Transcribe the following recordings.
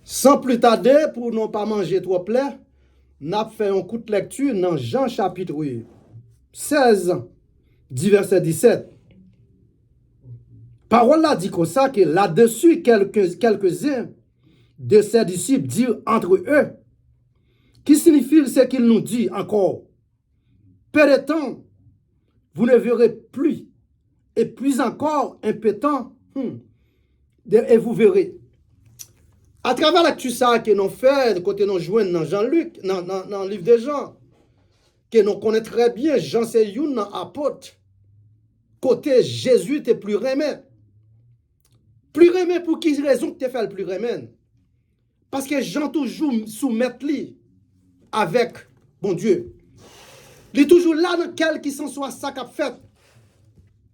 Sans plus tarder, pour ne pas manger trop plein, n'a fait un coup de lecture dans Jean chapitre 16, du verset 17. Parole là dit comme ça que là-dessus, quelques-uns de ses disciples dirent entre eux, qui signifie ce qu'il nous dit encore. Peu de temps, vous ne verrez plus, et plus encore un peu de temps, et vous verrez. À travers l'actu ça que nous fait, côté nous joignent dans Jean-Luc, dans le livre de Jean, que nous connaissons très bien, Jean c'est un apôtre. Côté Jésus, tu es plus remet. Plus remet pour qui raison que tu fais le plus remet? Parce que Jean toujours soumettre lui avec bon Dieu. Il est toujours là dans quel qui s'en soit ça qu'a fait.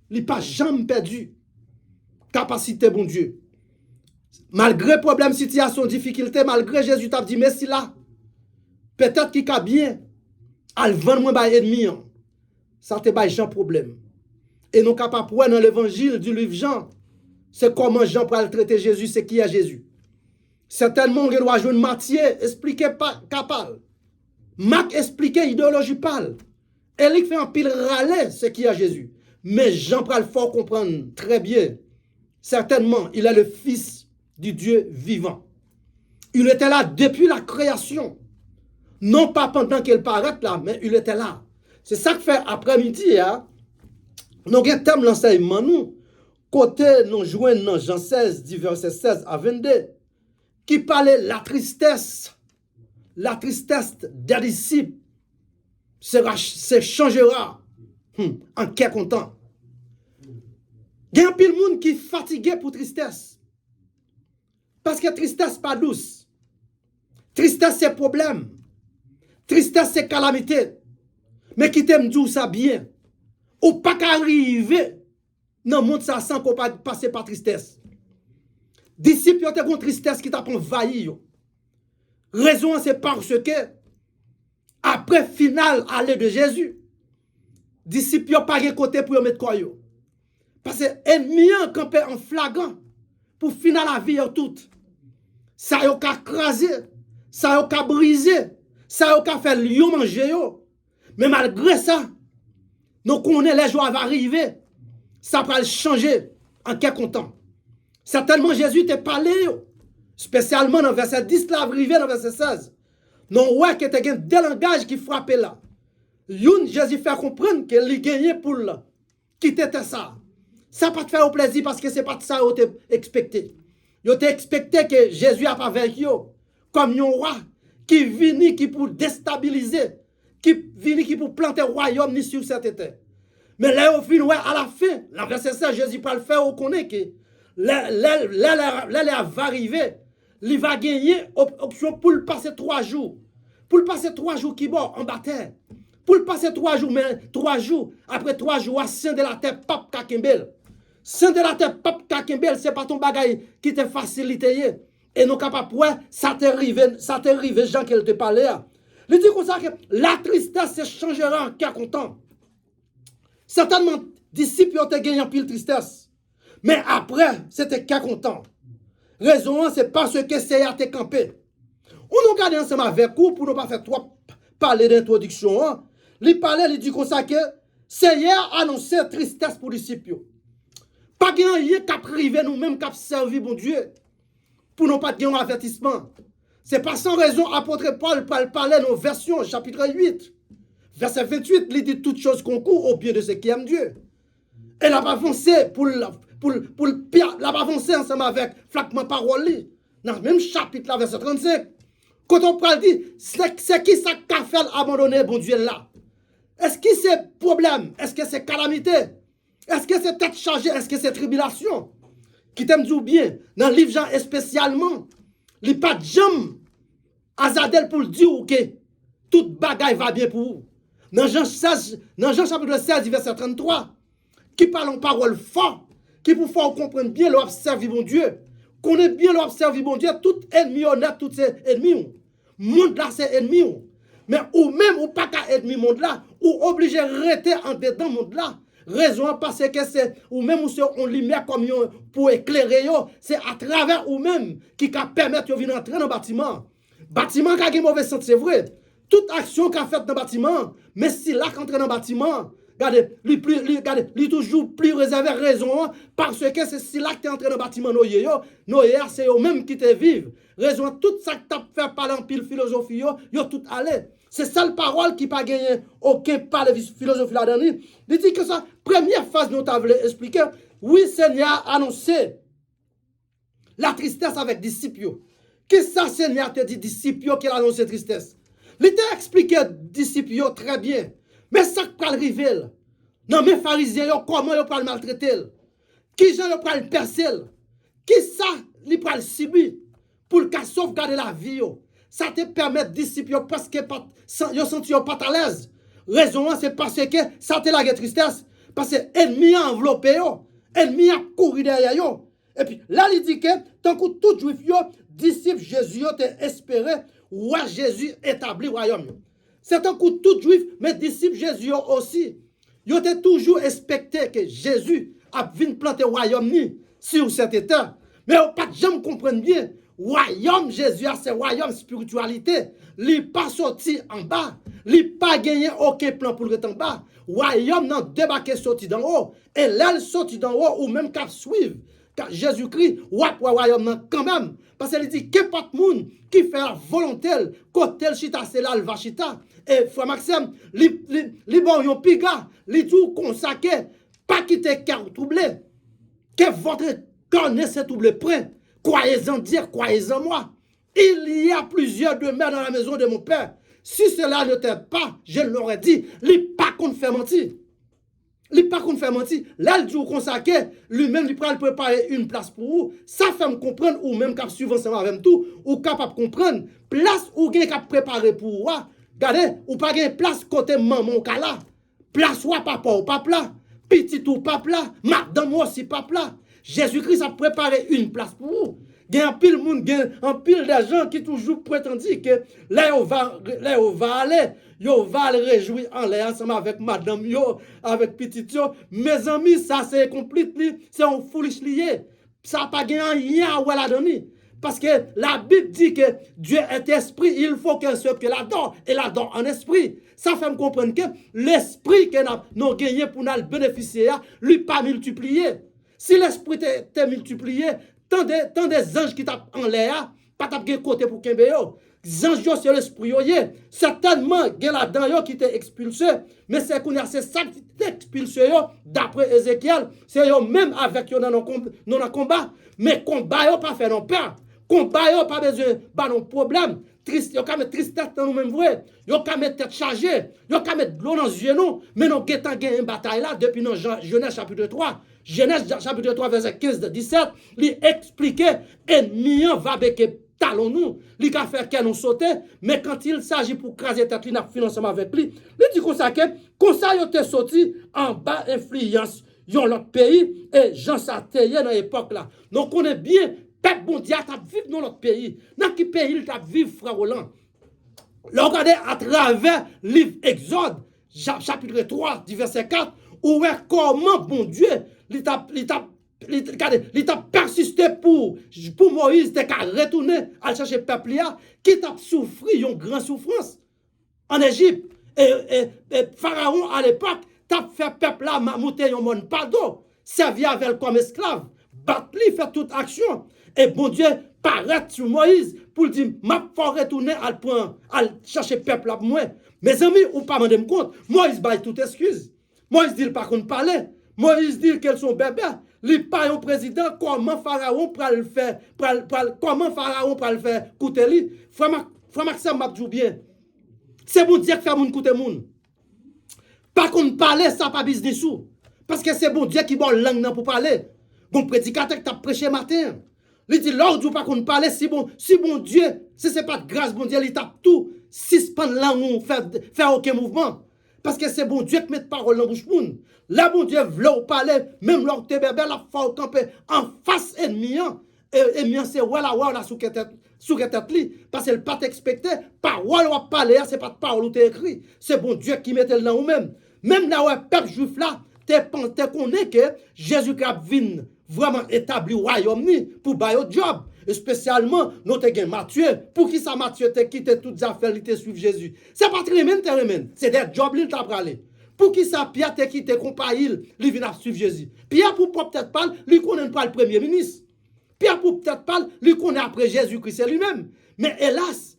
Il n'est pas jamais perdu. Capacité bon Dieu. Malgré problème, situation, difficulté, malgré Jésus t'a dit merci là. Peut-être qu'il a bien. Al vendre moins par ennemi. Ça te bail Jean problème. Et nous capable pour dans l'évangile du livre Jean, c'est comment Jean peut traiter Jésus, c'est qui est Jésus. Certainement, on doit jouer Matthieu, expliquer pas capable. Marc expliquer idéologie parle. Éric fait un pile râler ce qui est Jésus. Mais Jean peut le fort comprendre très bien. Certainement, il est le fils du Dieu vivant. Il était là depuis la création. Non pas pendant qu'il paraît là, mais il était là. C'est ça que fait après-midi, hein? Nous avons un thème l'enseignement, nous. Côté, nous jouons dans Jean 16, du verset 16 à 22, qui parlait la tristesse des disciples se changera en quel content. Il y a un pile monde qui est fatigué pour tristesse. Parce que tristesse pas douce. Tristesse c'est problème. Tristesse c'est calamité. Mais qui t'aime dire ça bien. Ou pas qu'arriver dans le monde ça sans qu'on passe par tristesse. Disciples ont une tristesse qui t'a envahi. Raison c'est parce que après final aller de Jésus, disciples n'ont pas de côté pour mettre quoi. Parce que ennemi ont campé en flagrant pour finir la vie toute. Ça a crasé, ça a brisé, ça a fait lion manger. Mais malgré ça, nous connaissons les jours va arriver. Ça va changer en quelque temps. Certainement Jésus t'a parlé, spécialement dans le verset 10, là, arrivé dans le verset 16. Non, ouais, que tu as des langages qui frappent là. Jésus fait comprendre qu'il a gagné pour quitter ça. Ça pas te faire au plaisir parce que c'est pas ça que tu expecté. Tu as expecté que Jésus a pas vaincu comme un roi qui vient qui pour déstabiliser, qui vient qui pour planter le royaume ni sur cette terre. Mais là, au fin, ouais, à la fin, la verset 16, Jésus peut le faire, on connaît que là, va arriver, il va gagner option pour le passer 3 jours. Pour le passer 3 jours qui bon en bataille. Pour le passer 3 jours, mais 3 jours, après 3 jours, à Saint de la terre, pape Kakembel. Saint de la terre, pape Kakembel, c'est pas ton bagage qui te facilite. Et non capable, ouais, ça t'arrive, Jean qu'elle te parlait. Il dit comme ça que la tristesse se changera en cas content. Certainement, disciples ont gagné en pile tristesse. Mais après, c'était cas content. Raison, c'est parce que c'est à te camper. On nous garde ensemble avec vous pour ne pas faire trop parler d'introduction. Il parlait, il dit comme ça que Seigneur annoncé tristesse pour les disciples. Pas gagner qu'à priver nous-mêmes, qu'à servir bon Dieu. Pour ne pas gagner un avertissement. C'est pas sans raison, apôtre Paul parlait dans version chapitre 8. Verset 28, il dit toutes choses concourent au bien de ceux qui aiment Dieu. Et l'a avancé l'a avancé ensemble avec fragment parole dans le même chapitre là, verset 35. Quand on parle dit, c'est qui ça qu'a fait abandonner bon Dieu là? Est-ce que c'est problème? Est-ce que c'est calamité? Est-ce que c'est tête chargée? Est-ce que c'est tribulation? Qui t'aime dire bien, dans le livre Jean spécialement, il n'y a pas de jambes à Zadel pour le dire que toute bagaille va bien pour vous. Dans Jean chapitre 16, verset 33, qui parle en parole fort, qui pour faire comprendre bien l'observer bon Dieu, connaît bien l'observer bon Dieu, tout ennemi honnête, tous ses ennemis. Monde là, c'est ennemi. Mais ou même ou pas qu'à ennemi monde là, ou obligé de rester en dedans monde là, raison parce que c'est ou même on lumière comme pour éclairer yo, c'est à travers ou même qui peut permettre de venir entrer dans le bâtiment. Bâtiment qui a une mauvaise santé, c'est vrai. Toute action qu'a faite dans le bâtiment, mais si là qu'entre dans le bâtiment, regardez, toujours plus réservé raison, parce que c'est si là que tu es entré dans le bâtiment, Noé, c'est eux même qui te vivent. Raison, tout ça que tu as fait parler en pile philosophie, yo tout allé. C'est ça la parole qui n'a pas gagné aucun pas de philosophie là-dedans. Il dit que ça, première phase, nous t'avons expliqué, oui, Seigneur a annoncé la tristesse avec disciples. Qu'est-ce que ça, Seigneur, te dit disciples qui a annoncé tristesse? Il t'a expliqué disciples très bien. Mais ça qui va arriver, non, mes pharisiens, comment ils vont le maltraiter? Qui gens ils vont le percer? Qui ça, ils vont le subir pour le sauvegarder la vie? Ça te permet de disciples parce que ils sentent pas à l'aise. Raison, c'est parce que ça te la tristesse. Parce que l'ennemi a enveloppé, l'ennemi a couru derrière eux. Et puis là, il dit que tant que tout juif, disciple Jésus, t'es espéré, ouais, Jésus établit le royaume. C'est un coup tout juif, mais disciples Jésus aussi. Ils ont toujours expecté que Jésus a vu planter le royaume sur cet état. Mais ils n'ont pas jamais comprendre bien. Royaume Jésus, c'est royaume spiritualité. Il n'est pas sorti en bas. Il n'a pas gagné aucun plan pour le en bas. Royaume n'a débat qui est sorti d'en haut. Et là, il sorti d'en haut ou même qu'à suivre. Car Jésus-Christ, royaume quand même. Parce qu'il dit que pas de monde qui fait la volonté, côté le chita, c'est là, le va chita. Et frère Maxime, les bon yon piga, les tout consacré, pas quitter cœur troublé. Que votre cœur ne se trouble près. Croyez-en dire, croyez-en moi. Il y a plusieurs demeures dans la maison de mon père. Si cela ne t'aide pas, je l'aurais dit, il pas qu'on fait mentir. Il pas qu'on fait mentir. Là, il dit consacré, lui-même, il peut préparer une place pour vous. Ça fait me comprendre, ou même qu'à suivre ensemble avec tout, ou capable de comprendre, place ou quelqu'un qui préparé pour vous. Regardez, ou pas une place côté maman là. Place ou papa ou papa, petit ou papa, madame aussi papa. Jésus-Christ a préparé une place pour vous. Il y a un pile de monde, un pile de gens qui toujours prétendent que là, on va aller, on va le réjouir en l'air ensemble avec madame, avec petit. Mes amis, ça c'est compliqué, c'est un foolish lié. Ça n'a pas gagné rien à la donner. Parce que la Bible dit que Dieu est esprit, il faut qu'un seul que l'adore, et l'adore en esprit. Ça fait me comprendre que l'esprit que nous avons gagné pour nous bénéficier, lui pas multiplié. Si l'esprit t'est multiplié, tant des anges qui tapent en l'air, pas tapent côté pour qu'il y ait des anges sur l'esprit, certainement, il y a là-dedans qui t'est expulsé, mais c'est ça qui t'est expulsé d'après Ézéchiel, c'est même avec eux dans nos combats, mais combat pas fait non peur. Combat pas besoin de nos problèmes. Triste, yo ka mettre tristesse dans nous-mêmes vrai. Yo ka mettre tête chargée. Yo ka mettre de l'eau dans les yeux nous. Mais nous avons gagné une bataille là depuis dans Genèse chapitre 3. Genèse chapitre 3 verset 15-17. Il expliquait ennemi va avec talon nous. Il a fait qu'elle nous sauter. Mais quand il s'agit pour craser tête, il n'a pas financement avec lui. Il dit comme ça yo te sorti en bas influence. Yon l'autre pays et Jean Sarteye dans l'époque là. Donc on est bien. Peuple bon Dieu, tu vivre dans notre pays. Dans quel pays il t'a vivre, frère Roland? Là, regardez à travers le livre Exode, chapitre 3, du verset 4, où est comment, bon Dieu, il t'a persisté pour Moïse, de retourner à chercher le peuple qui t'a souffert une grande souffrance en Égypte. Et Pharaon, à l'époque, t'a fait peuple là, monter un monde pardon, servir avec comme esclave, battre, faire toute action. Et bon Dieu paraît sur Moïse pour lui dire, ma faut retourner à chercher le peuple pour moi. Mes amis, ou pas me compte, Moïse baille toute excuse. Moïse dit pas qu'on parler. Moïse dit qu'elles sont bébés. Il pas un président, comment Pharaon peut le faire, comment Pharaon peut le faire coûter lui. Frère Maxime m'a dit bien. C'est bon Dieu qui fait moun coûter moun. Pas qu'on parler, ça pas business ou. Parce que c'est bon Dieu qui bon langue pour parler. Bon prédicateur qui t'a prêché matin. Il dit, l'ordre pas qu'on parle, si bon Dieu, si ce n'est pas de grâce, bon Dieu, il tape tout, suspend langue, faire aucun mouvement. Parce que c'est bon Dieu qui met parole dans la bouche. Là, bon Dieu, veut parler, même lorsque tu es bébé, la faut camper en face ennemi. Ennemi, c'est voilà, sous tête, parce que le pas expecté, parole ou parler, c'est pas de parole ou écrit. C'est bon Dieu qui met le dans vous-même. Même là où le peuple juif là, te connais que Jésus-Christ vient vraiment établir le royaume pour bailler au job. Et spécialement, nous avons Matthieu. Pour qui ça Matthieu te quitté toutes les affaires, il te suivre Jésus. C'est pas très même, c'est des jobs qu'il t'a parlé. Pour qui ça Pierre te quitté compagnie, il vient suivre Jésus. Pierre pour peut-être pas, lui connaît pas le premier ministre. Pierre pour peut-être pas, lui connaît après Jésus-Christ lui-même. Mais hélas,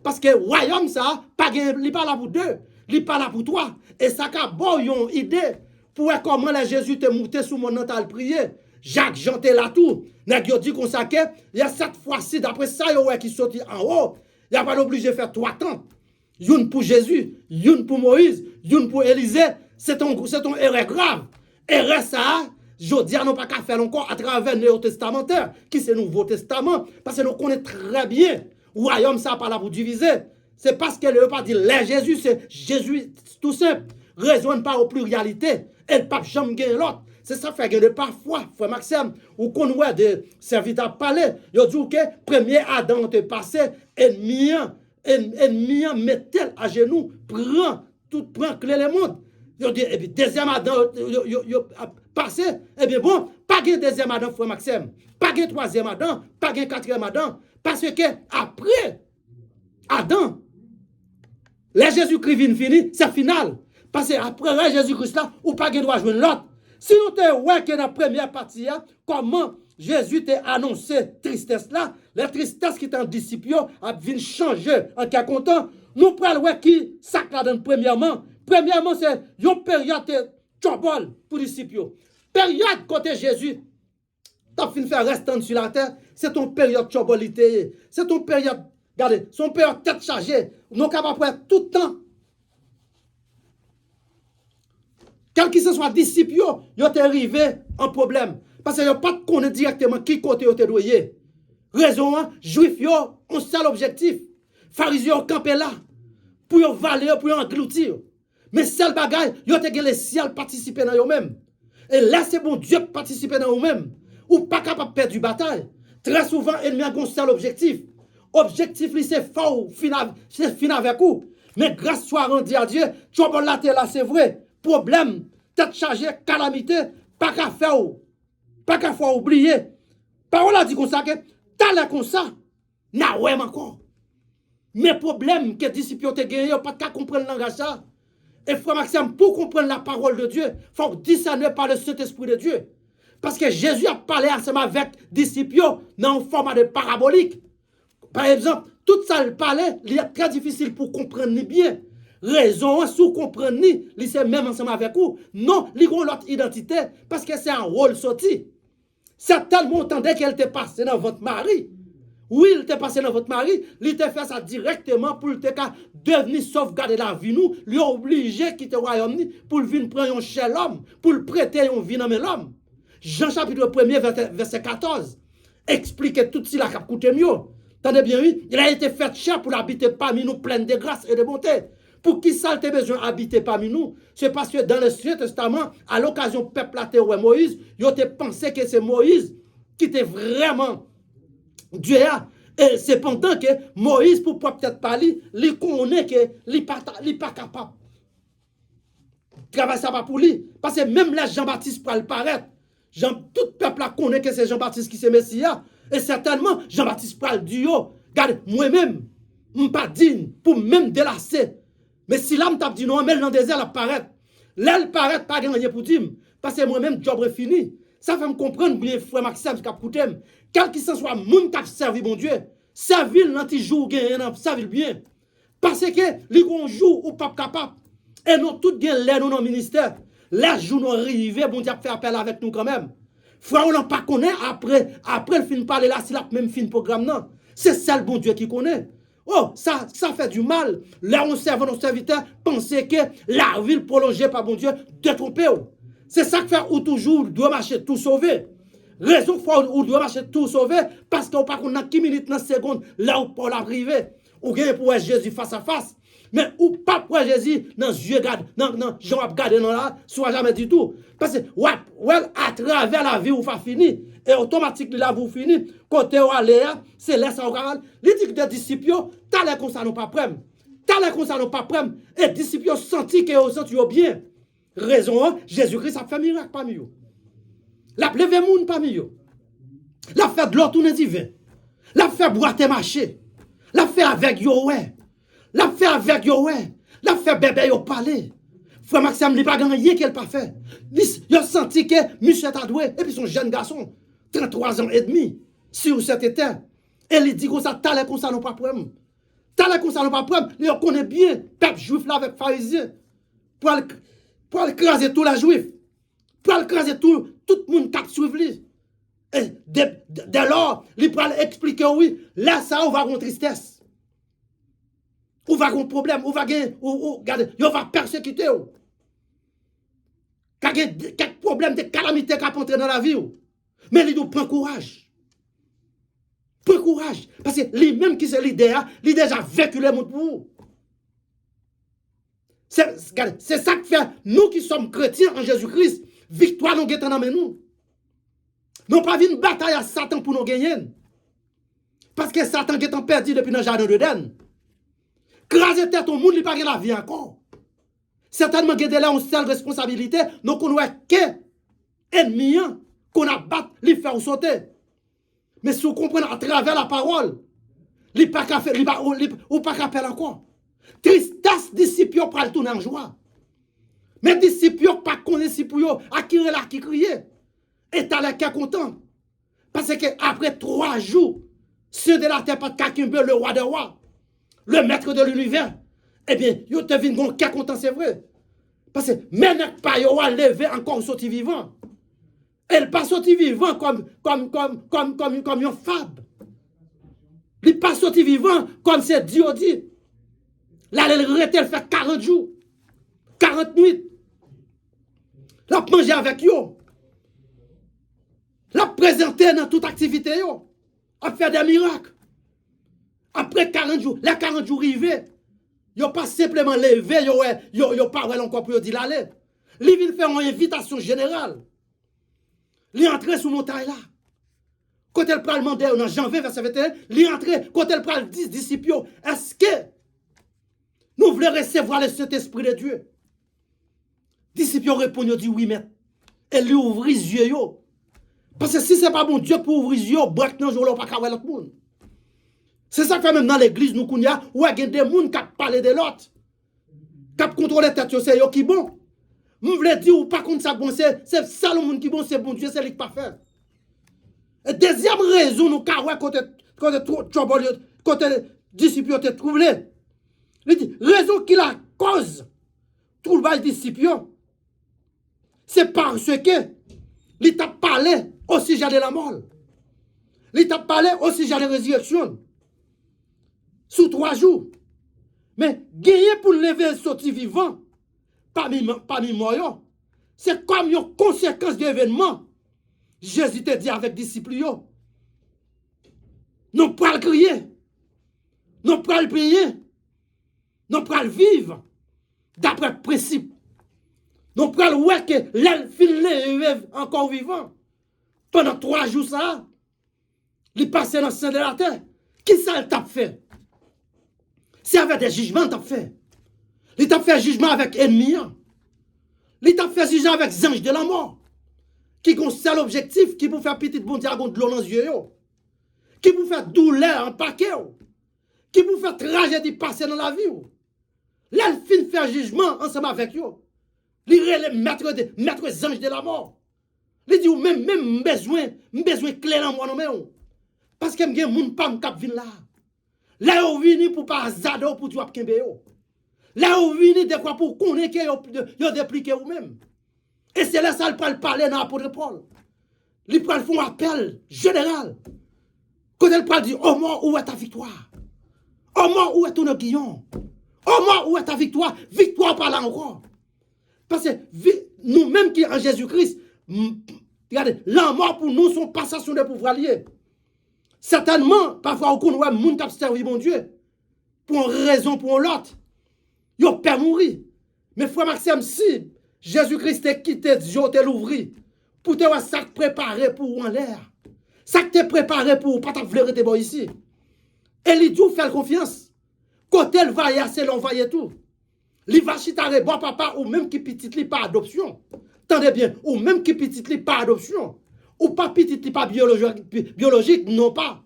parce que le royaume ça, il n'est pas là pour deux, il n'est pas là pour toi. Et ça a bon une idée pour comment les Jésus te monté sous mon nom à prier. Jacques Jean te là tout. Nèg yo dit qu'on ça il y a cette fois-ci d'après ça yo qui sorti en haut, il y a pas obligé de faire 3 temps. Une pour Jésus, une pour Moïse, une pour Élisée, c'est ton erreur grave. Erreur ça, je dis non pas qu'à faire encore à travers le Nouveau Testamentaire, qui c'est le Nouveau Testament, parce que nous connaissons très bien, le royaume ça pas là pour diviser. C'est parce que le pas dit les Jésus, c'est Jésus tout simple. Raisonne pas aux pluralités, et le pape jamais gagne l'autre. C'est ça fait que parfois, frère Maxime, ou qu'on voit des serviteurs parler, ils disent que premier Adam te passé, ennemi mettait à genoux, prend clé le monde. Ils disent, et puis deuxième Adam passé, et bien bon, pas de deuxième Adam, frère Maxime, pas de troisième Adam, pas de quatrième Adam, parce que après Adam, les Jésus-Christ vient fini, c'est final. Parce que après Jésus-Christ là, ou pas de droit jouer l'autre. Si nous te voyons que dans la première partie, comment Jésus t'a annoncé tristesse là, la tristesse qui est en disciple a vint changer en cas content. Nous prenons voir qui ça donne premièrement. Premièrement, c'est une période de trouble pour les disciples. Période côté Jésus, tu as fini de faire rester sur la terre, c'est ton période de trouble. C'est ton période, regardez, son période tête chargée. Nous sommes capables de faire tout le temps. Quel que soit disciple, ils sont arrivés en problème. Parce qu'ils n'ont pas de connaître directement qui côté ils ont doué. Raison, juifs, ils ont un seul objectif. Pharisiens ont campé là. Pour y valer, pour y engloutir. Mais seul bagaille, ils ont le ciel participer dans eux-mêmes. Et là, c'est bon Dieu participer dans eux-mêmes. Ou pas capable de perdre du bataille. Très souvent, l'ennemi a un seul objectif. Objectif, c'est fort, c'est fin avec vous. Mais grâce soit rendue à Dieu, tu vas là, c'est vrai. Problème, tête chargée, calamité, pas qu'à faire, pas qu'à faire oublier. Parole a dit comme ça que t'as l'air comme ça, n'a ouais encore. Mais problème que les disciples ont gagné, pas qu'à comprendre le langage ça. Et frère Maxime, pour comprendre la parole de Dieu, il faut discerner par le Saint-Esprit de Dieu. Parce que Jésus a parlé ensemble avec les disciples dans un format de parabolique. Par exemple, tout ça, il parlait, il est très difficile pour comprendre bien. Raison, sous comprendre, il c'est même ensemble avec vous. Non, il a l'autre identité, parce que c'est un rôle sorti. C'est tellement entendu qu'elle t'est passé dans votre mari. Oui, il t'est passé dans votre mari, il t'a fait ça directement pour te devenir sauvegarder la vie, nous, lui obligé de quitter le royaume pour venir prendre un cher l'homme, pour le prêter un vie dans l'homme. Jean chapitre 1er, verset 14, explique tout cela qui a coûté mieux. Attendez bien, oui, il a été fait cher pour habiter parmi nous plein de grâce et de bonté. Pour qui ça a besoin d'habiter parmi nous? C'est parce que dans l'Ancien Testament, à l'occasion du peuple là, Moïse, ils ont pensé que c'est Moïse qui était vraiment Dieu. Et c'est pendant que Moïse, pour peut-être parler, il connaît qu'il n'est pas capable. Travail ça va pour lui. Parce que même là, Jean-Baptiste pour le paraître. Tout le peuple là connaît que c'est Jean-Baptiste qui c'est Messia. Et certainement, Jean-Baptiste pour le Dieu. Regarde, moi-même, je ne suis pas digne pour même délasser. Mais si l'âme t'a dit non, mais dans le désert, elle paraît. Là, elle paraît pas gagner pour dire. Parce que moi-même, job est fini. Ça fait me comprendre bien, frère Maxime, ce qu'a coûté. Quel qu'il soit, moun qui a servi mon Dieu. Servir dans tes jours, servir bien. Parce que les gros jours, ou pas capable. Et nous, tout gain l'air dans nos ministères. Les jours nous arrivés, bon Dieu a fait appel avec nous quand même. Frère, on n'a pas connaît après le fin de parler là, c'est la même fin de programme, non. C'est ça le bon Dieu qui connaît. Oh, ça fait du mal. Là, on servait nos serviteurs, penser que la ville prolongée par bon Dieu, détromper. C'est ça que fait ou toujours doit marcher tout sauver. Raison for ou doit marcher tout sauver, parce qu'on pas qu'on a 10 minutes dans seconde, là où Paul arrivé. Ou gagne pour Jésus face à face. Mais ou pas pour Jésus dans les yeux, non, Jean a gardé dans là, soit jamais du tout. Parce que, ouais, à travers la vie, où va finir. Et automatiquement, là, vous finissez. Côté où aller, c'est laisse en caral. Les disciples, t'as l'air comme ça, non pas prêt. T'as l'air comme ça, non pas prêt. Et les disciples senti qu'ils ont senti bien. Raison, Jésus-Christ a fait miracle parmi eux. La levé moun parmi eux. La fait de l'eau tourner divin. La fait boire tes marchés. La fait avec yo ouais. La fait avec yo ouais. La fait bébé yo parler. Frère Maxime, il n'a pas gagné qu'elle pas fait. Il a senti que monsieur t'a doué. Et puis son jeune garçon, 33 ans et demi, sur cette terre. Et il dit que ça, t'as comme ça, non pas problème. T'as comme ça, non pas problème. Il connaît bien, peuple juif là avec pharisien. Pour écraser tout la juif. Pour écraser tout le monde qui suit lui. Et dès lors, il peut expliquer, oui, là, ça, on va avoir une tristesse. On va avoir un problème, on va gagner, on va persécuter. Quelques problèmes de calamité qui ont entré dans la vie. Mais il nous prend courage. Prends courage. Parce que lui-même qui c'est l'idée, il a déjà vécu le monde pour vous. C'est ça que fait, nous qui sommes chrétiens en Jésus-Christ, victoire nous guettons dans nous. Nous pas une bataille à Satan pour nous gagner. Parce que Satan est perdu depuis le jardin d'Éden. Craser tête au monde, il n'a pas la vie encore. Certainement, il y a une seule responsabilité. Nous connaissons que ennemi qu'on a battu, il fait sauter. Mais si vous comprenez à travers la parole, il n'y a pas qu'à faire, ou pas qu'à faire encore. Tristesse, disciples pour le tourner en joie. Mais disciples pas connaissent pour eux, à qui là qui criait. Et t'as l'air qu'à content. Parce que après 3 jours, ceux de la terre pas de le roi des rois, le maître de l'univers, eh bien, yo te vin gon qu'à content, c'est vrai. Parce que maintenant pas yo a levé encore sorti vivant. Elle pas sorti vivant comme une fable. Il pas sorti vivant comme c'est Dieu dit. Là, elle fait 40 jours, 40 nuits. La manger avec yo. La présenter dans toute activité yo. A faire des miracles. Après 40 jours, les 40 jours arrivés, yo pas simplement levé, yo pas encore pour dire l'aller. Li vient faire une invitation générale. Li entrer sous montagne là. Quand elle prend le mandat dans janvier verset 21, li entrer quand elle prend 10 disciples, est-ce que nous voulons recevoir le Saint-Esprit de Dieu? Disciples répondent, dit oui, maître. Et lui ouvre les yeux. Parce que si ce n'est pas bon Dieu pour ouvrir les yeux, braque dans le jour, on ne peut pas voir l'autre monde. C'est ça que fait même dans l'église, nous, il y a des gens qui parlent de l'autre. Qui contrôlent la tête, c'est eux qui bon. Je voulais dire, ou pas contre ça, bon, c'est ça le monde qui bon, c'est bon Dieu, c'est lui qui pas fait. Et deuxième raison, nous, car quand les disciples ont été troublés, il dit, raison qui la cause, trouble les disciples, c'est parce que il t'a parlé au sujet de la mort. Il t'a parlé au sujet de la résurrection. Sous 3 jours. Mais gagner pour lever sorti vivant parmi moi, c'est comme une conséquence de l'événement. Jésus te dit avec disciples, nous pas le crier, nous pas le prier, nous pas le vivre d'après le principe. Nous pas le voir que l'elfine encore vivant. Pendant 3 jours, ça, il passe dans le sein de la terre. Qui ça t'a fait? C'est avec des jugements t'a fait. Il t'a fait jugement avec ennemis. Il t'a fait jugement avec les anges de la mort. Qui ont seul objectif, qui pour faire petit bon diagon de l'eau dans les yeux. Qui pour faire douleur en paquet. Qui pour faire tragédie passer dans la vie. L'elfine fait jugement ensemble avec eux. Il est le maître des anges de la mort. Il dit, même besoin clair dans moi, non, parce que je ne pas venir là. Là, on vient pour pas zado pour toi, là, on vient des fois pour connaître que vous dépliquez vous-même. Et c'est là ça, il peut parler dans l'apôtre Paul. Il peut faire un appel général. Quand elle parle, dit, oh moi, où est ta victoire? Oh moi, où est ton guillon? Oh moi, où est ta victoire? Victoire par là encore. Parce que nous-mêmes qui en Jésus-Christ, regardez, la mort pour nous, sont passation de pouvoir liés. Certainement, parfois, on connaît les gens qui ont servi mon Dieu. Pour une raison, pour l'autre. Ils ont peur mourir. Mais frère Maxime, si Jésus-Christ t'a quitté, Dieu t'a l'ouvert, pour te voir ça préparé pour en l'air. Ça que t'es préparé pour pas t'enfleurer tes boys ici. Et les dieux fait confiance. Quand elle va y assez, l'envoyer tout. Li va chitare bon papa ou même qui petit li par adoption. Tendez bien, ou même qui petit li par adoption. Ou pas petit li pas biologique, non pas.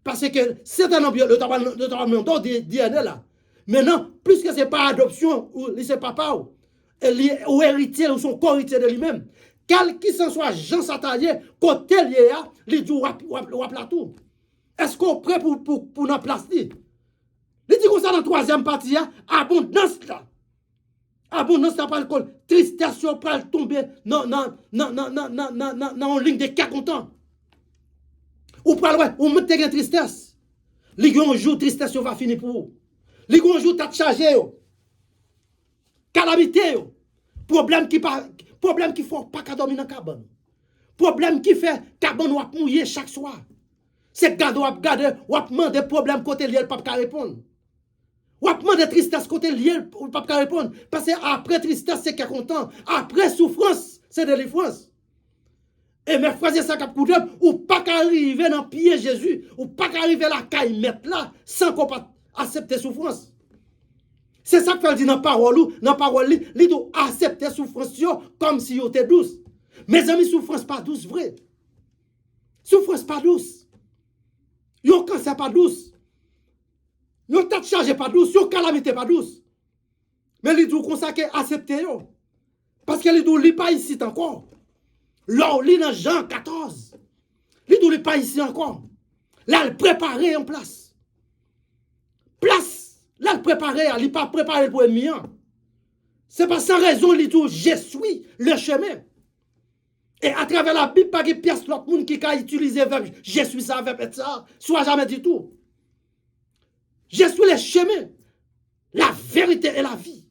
Parce que c'est un le DNA là. Maintenant, plus que c'est pas adoption, ou c'est papa ou héritier ou son co-héritier de lui-même. Quel qui s'en soit Jean Satanier, côté lié à, li dit ou la tout. Est-ce qu'on est prêt pour nous placer? Il dit comme ça dans la troisième partie, abondance là. Abondance là par le tristesse pour tomber non en ligne de cas content. Ou pas ouais, ou mettre une tristesse. Les un jour tristesse va finir pour vous. Les un jour t'as chargé calamité problème qui font pas qu'à dormir dans cabane. Problème qui fait cabane ou mouiller chaque soir. C'est garder ou demander problème côté lié pas qu'à répondre. Ou demander tristesse côté lié pas qu'à répondre parce que après tristesse c'est qu'à content, après souffrance c'est délivrance. Et mes frères et sœurs qui ou pas qu'arriver dans pied Jésus, ou pas qu'arriver la caille mettre là sans qu'on pas accepter souffrance. C'est ça que fait dire dans parole, il doit accepter souffrance comme si était douce. Mes amis, souffrance pas douce vrai. Souffrance pas douce. Yon cancer pas douce. Yon tête chargée pas douce, yon calamité pas douce. Mais il doit consacrer accepter yo. Parce que il doit li pas ici encore. Là, il dans Jean 14. Il doit li pas ici encore. Là, il préparé en place. Place. Là, il préparé, il n'est pas préparé pour ennemi. C'est pas sans raison, il dit, je suis le chemin. Et à travers la Bible, pas de pièce l'autre monde qui a utilisé le verbe, je suis ça, verbe ça, soit jamais du tout. Je suis le chemin, la vérité et la vie.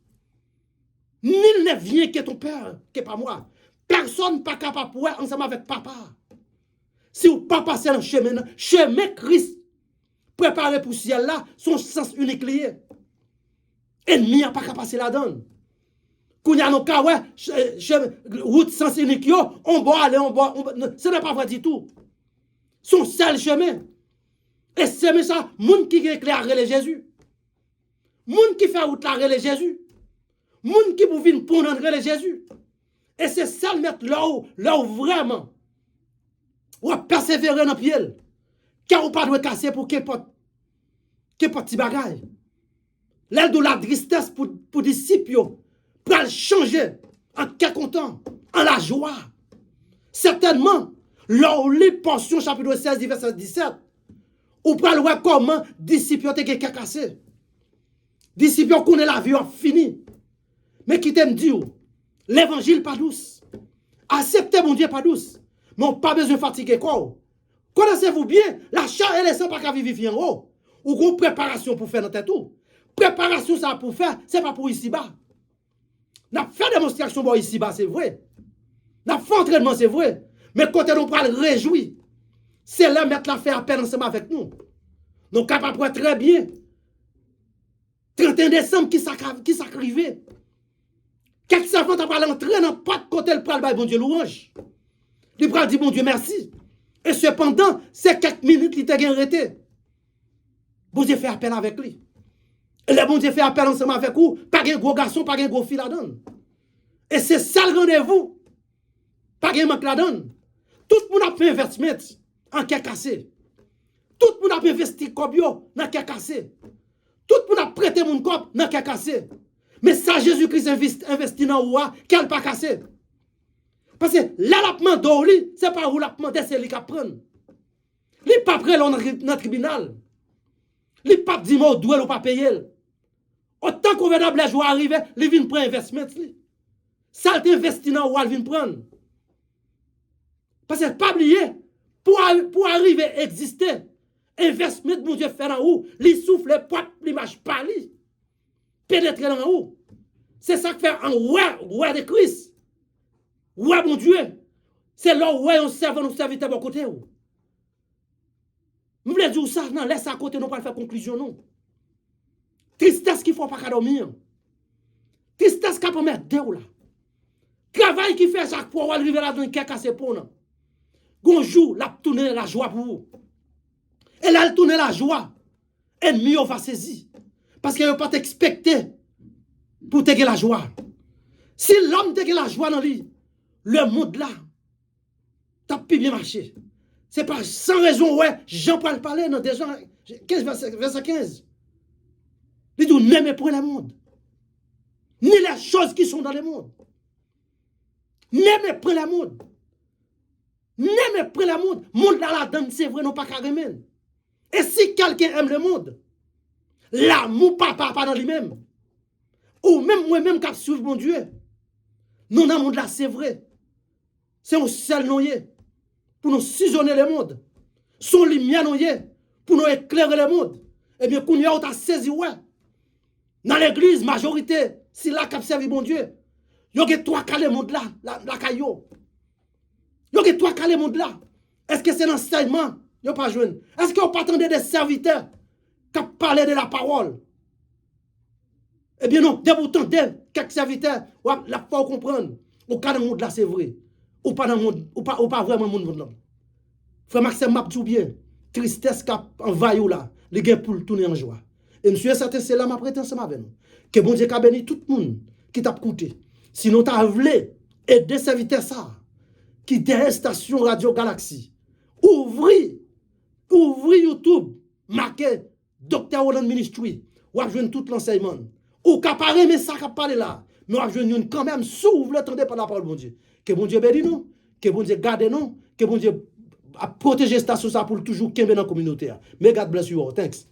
Nul ne vient que ton père, que pas moi. Personne pas capable de pouvoir ensemble avec papa. Si vous pas passer dans le chemin Christ, préparé pour le ciel là, son sens unique lié. Ennemi n'a pas capable de passer la donne. Quand il y a nos cas, ouais, route sens unique, on va aller, ce n'est pas vrai du tout. Son seul chemin. Et c'est ça, moun qui éclaire Jésus. Moun qui fait route la Jésus. Moun qui pour venir pour nous Jésus. Et c'est ça le mettre là où vraiment, ou persévérer dans le pied. Car on pas de casser pour qu'il porte petit bagage. L'aide de la tristesse pour disciples, pour changer en quelque content, en la joie. Certainement, là où les portions, chapitre 16, verset 17, ou pour le voir comment disciples ont été cassés. Disciples connaissent la vie finie. Mais qui t'aime dire, l'évangile pas douce. Acceptez mon Dieu pas douce. Mais on pas besoin de fatiguer quoi. Connaissez-vous bien, la chair et les sangs pas qu'à vivre en haut. Ou une préparation pour faire notre tout. Préparation ça pour faire, c'est pas pour ici-bas. N'a fait démonstration pour ici-bas, c'est vrai. N'a fait entraînement, c'est vrai. Mais quand on parle réjouir, c'est là mettre la faire à peine ensemble avec nous. Nous sommes capables de très bien. 31 décembre qui s'arrive. Quelques savants ont parlé entrer dans pas de côté le pral bon Dieu louange. Il pral dit bon Dieu merci. Et cependant, c'est quelques minutes qu'il t'a arrêté. Bon Dieu fait appel avec lui. Et le bon Dieu fait appel ensemble avec vous. Pas de gros garçon, pas de gros fille là-dedans. Et c'est ça le rendez-vous. Pas de manque là-dedans. Tout le monde a fait investissement en qui cassé. Tout le monde a investi comme yo dans qui cassé. Tout le monde a prêté mon corps dans qui cassé. Mais ça, Jésus-Christ investit dans ouah, qu'elle n'a pas cassé. Parce que là, la demande, ce n'est pas où la demande, c'est lui qui prend. Il n'est pas prêt dans le tribunal. Il n'est pas dit, moi, doué ou pas payé. Autant qu'on veut d'abord jouer arriver, il vient prendre investissement. Ça, il investi dans ouah, il vient prendre. Parce que pas oublier, pour arriver à exister, investissement, mon Dieu, fait dans où, il souffle, les potes, il ne marche pas, lui. Pénétrer dans où. C'est ça que fait un roi de Christ. Roi mon Dieu. C'est là où on serve nos serviteurs à côté. Je voulais dire ça, non, laisse à côté, non pas faire conclusion, non. Tristesse qu'il ne faut pas dormir. Tristesse qu'il faut mettre deux là. Travail qui fait chaque fois, on va arriver là dans le cassé pour nous. Bonjour, la tourner la joie pour vous. Et là, elle tourne la joie. Ennemi, on va saisir. Parce qu'elle n'a pas expecté pour te la joie. Si l'homme te la joie dans lui, le monde là, t'as pu bien marché. C'est pas sans raison, ouais, Jean-Paul parlait dans des gens, 15, verset 15. Il dit, n'aimez pas le monde, ni les choses qui sont dans le monde. N'aimez pas le monde. N'aimez pas le monde. Le monde là, la donne, c'est vrai, non pas carrément. Et si quelqu'un aime le monde, l'amour pas dans lui-même, ou même moi-même qui suivre mon Dieu, nous dans le monde là, c'est vrai. C'est un seul noyer pour nous sillonner le monde. Son lumière noyer pour nous éclairer le monde. Eh bien, qu'on y a, on t'a saisi, ouais. Dans l'église, majorité, si là qui servi mon Dieu, il y a trois cas le monde là, la caillou. Il y a trois cas le monde là. Est-ce que c'est l'enseignement? Il n'y a pas jeune. Est-ce qu'on pas attendre des serviteurs qui parlent de la parole? Eh bien non, dès que vous tentez quelques serviteurs, la faut comprendre. Au cas dans le monde là, c'est vrai. Ou pas dans le monde, ou pas vraiment dans le monde là. Frère Maxime m'a dit bien, tristesse qui envahi là, les gars pour tourner en joie. Et monsieur certain, c'est là ma prétention avec nous. Que bon Dieu a béni tout le monde qui t'a écouté. Sinon, tu as voulu aider serviteurs ça, qui derrière station Radio Galaxy. Ouvrir YouTube, marqué Dr. Roland Ministry, ou à jouer tout l'enseignement. Ou qu'à parler, mais ça qu'à parler là. Mais on va jouer quand même, s'ouvre l'attendez par la parole de mon Dieu. Que bon Dieu bénisse nous, que bon Dieu garde nous, que bon Dieu protège cette station ça pour toujours qu'il y ait dans la communauté. Mais God bless you all. Thanks.